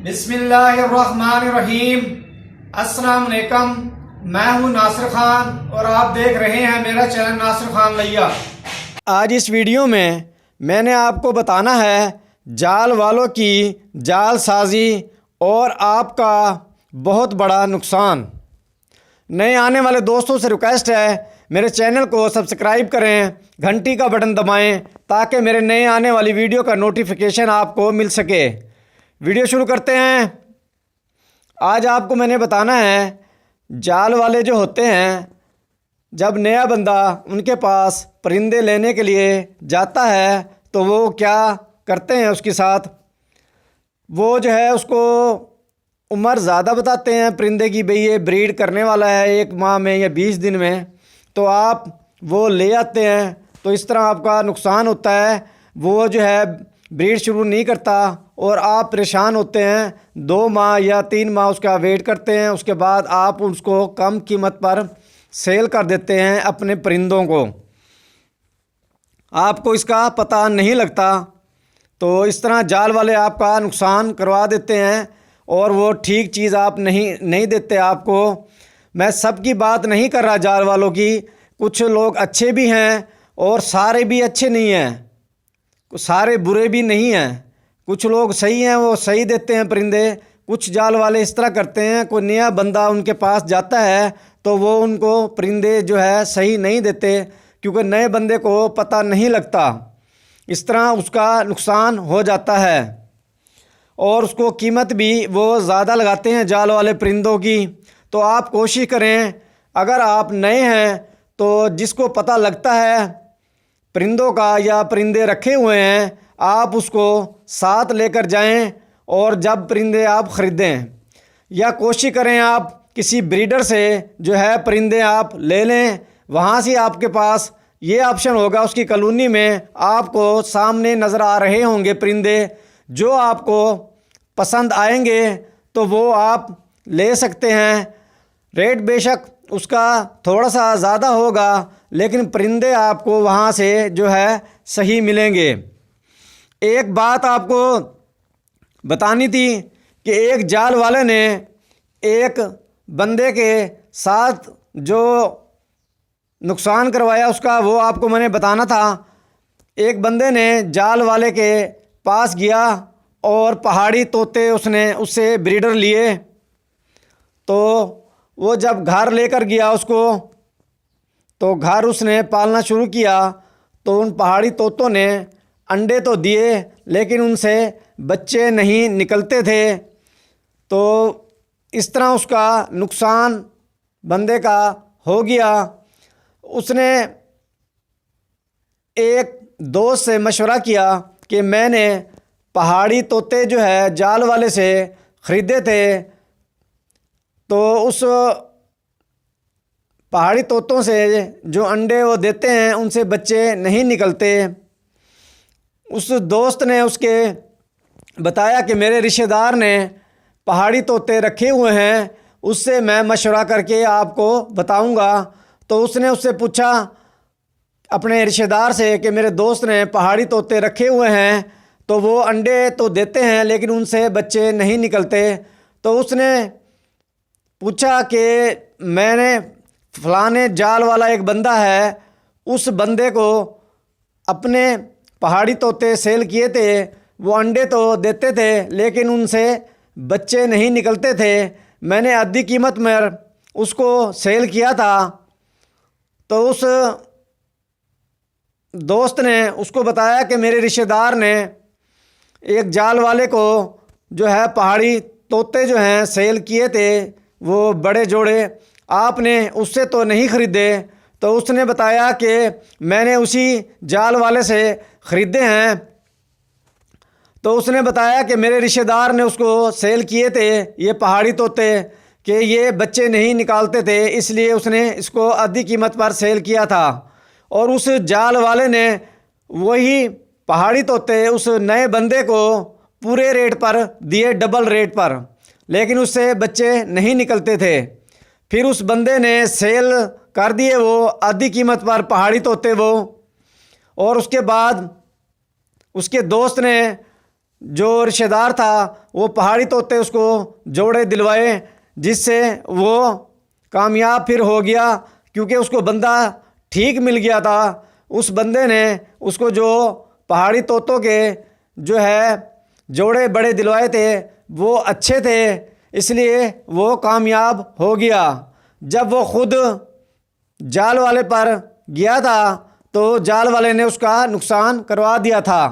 बिस्मिल्लाहिर्रहमानिर्रहीम। अस्सलाम वालेकुम। मैं हूं नासिर खान और आप देख रहे हैं मेरा चैनल नासिर खान लैया। आज इस वीडियो में मैंने आपको बताना है जाल वालों की जालसाजी और आपका बहुत बड़ा नुकसान। नए आने वाले दोस्तों से रिक्वेस्ट है मेरे चैनल को सब्सक्राइब करें, घंटी का बटन दबाएं ताकि मेरे नए आने वाली वीडियो का नोटिफिकेशन आपको मिल सके। वीडियो शुरू करते हैं। आज आपको मैंने बताना है जाल वाले जो होते हैं, जब नया बंदा उनके पास परिंदे लेने के लिए जाता है तो वो क्या करते हैं उसके साथ। वो जो है उसको उम्र ज़्यादा बताते हैं परिंदे की, भाई ये ब्रीड करने वाला है 1 माह में या 20 दिन में, तो आप वो ले आते हैं तो इस तरह आपका नुकसान होता है। वो जो है ब्रीड शुरू नहीं करता और आप परेशान होते हैं। 2 माह या 3 माह उसका वेट करते हैं, उसके बाद आप उसको कम कीमत पर सेल कर देते हैं अपने परिंदों को। आपको इसका पता नहीं लगता। तो इस तरह जाल वाले आपका नुकसान करवा देते हैं और वो ठीक चीज़ आप नहीं देते आपको। मैं सबकी बात नहीं कर रहा जाल वालों की, कुछ लोग अच्छे भी हैं और सारे भी अच्छे नहीं हैं, सारे बुरे भी नहीं हैं। कुछ लोग सही हैं, वो सही देते हैं परिंदे। कुछ जाल वाले इस तरह करते हैं, कोई नया बंदा उनके पास जाता है तो वो उनको परिंदे जो है सही नहीं देते क्योंकि नए बंदे को पता नहीं लगता। इस तरह उसका नुकसान हो जाता है और उसको कीमत भी वो ज़्यादा लगाते हैं जाल वाले परिंदों की। तो आप कोशिश करें, अगर आप नए हैं तो जिसको पता लगता है परिंदों का या परिंदे रखे हुए हैं, आप उसको साथ लेकर जाएं और जब परिंदे आप ख़रीदें, या कोशिश करें आप किसी ब्रीडर से जो है परिंदे आप ले लें। वहाँ से आपके पास ये ऑप्शन होगा, उसकी कॉलोनी में आपको सामने नज़र आ रहे होंगे परिंदे, जो आपको पसंद आएंगे तो वो आप ले सकते हैं। रेट बेशक उसका थोड़ा सा ज़्यादा होगा लेकिन परिंदे आपको वहाँ से जो है सही मिलेंगे। एक बात आपको बतानी थी कि एक जाल वाले ने एक बंदे के साथ जो नुकसान करवाया उसका वो आपको मैंने बताना था। एक बंदे ने जाल वाले के पास गया और पहाड़ी तोते उसने उससे ब्रीडर लिए। तो वो जब घर लेकर गया उसको, तो घर उसने पालना शुरू किया तो उन पहाड़ी तोतों ने अंडे तो दिए लेकिन उनसे बच्चे नहीं निकलते थे। तो इस तरह उसका नुकसान बंदे का हो गया। उसने एक दोस्त से मशवरा किया कि मैंने पहाड़ी तोते जो है जाल वाले से ख़रीदे थे, तो उस पहाड़ी तोतों से जो अंडे वो देते हैं उनसे बच्चे नहीं निकलते। उस दोस्त ने उसके बताया कि मेरे रिश्तेदार ने पहाड़ी तोते रखे हुए हैं, उससे मैं मशवरा करके आपको बताऊंगा। तो उसने उससे पूछा अपने रिश्तेदार से कि मेरे दोस्त ने पहाड़ी तोते रखे हुए हैं तो वो अंडे तो देते हैं लेकिन उनसे बच्चे नहीं निकलते। तो उसने पूछा कि मैंने फलाने जाल वाला एक बंदा है, उस बंदे को अपने पहाड़ी तोते सेल किए थे, वो अंडे तो देते थे लेकिन उनसे बच्चे नहीं निकलते थे। मैंने आधी कीमत में उसको सेल किया था। तो उस दोस्त ने उसको बताया कि मेरे रिश्तेदार ने एक जाल वाले को जो है पहाड़ी तोते जो हैं सेल किए थे, वो बड़े जोड़े, आपने उससे तो नहीं ख़रीदे। तो उसने बताया कि मैंने उसी जाल वाले से ख़रीदे हैं। तो उसने बताया कि मेरे रिश्तेदार ने उसको सेल किए थे ये पहाड़ी तोते कि ये बच्चे नहीं निकालते थे, इसलिए उसने इसको आधी कीमत पर सेल किया था। और उस जाल वाले ने वही पहाड़ी तोते उस नए बंदे को पूरे रेट पर दिए, डबल रेट पर, लेकिन उससे बच्चे नहीं निकलते थे। फिर उस बंदे ने सेल कर दिए वो आधी कीमत पर पहाड़ी तोते वो। और उसके बाद उसके दोस्त ने जो रिश्तेदार था वो पहाड़ी तोते उसको जोड़े दिलवाए, जिससे वो कामयाब फिर हो गया, क्योंकि उसको बंदा ठीक मिल गया था। उस बंदे ने उसको जो पहाड़ी तोतों के जो है जोड़े बड़े दिलवाए थे वो अच्छे थे, इसलिए वो कामयाब हो गया। जब वो खुद जाल वाले पर गया था तो जाल वाले ने उसका नुकसान करवा दिया था।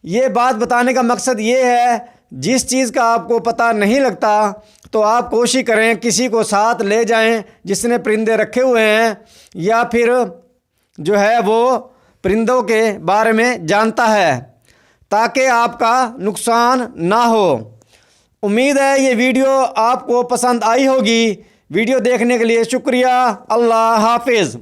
ये बात बताने का मकसद ये है, जिस चीज़ का आपको पता नहीं लगता तो आप कोशिश करें किसी को साथ ले जाएं जिसने परिंदे रखे हुए हैं, या फिर जो है वो परिंदों के बारे में जानता है, ताकि आपका नुकसान ना हो। उम्मीद है ये वीडियो आपको पसंद आई होगी। वीडियो देखने के लिए शुक्रिया। अल्लाह हाफिज़।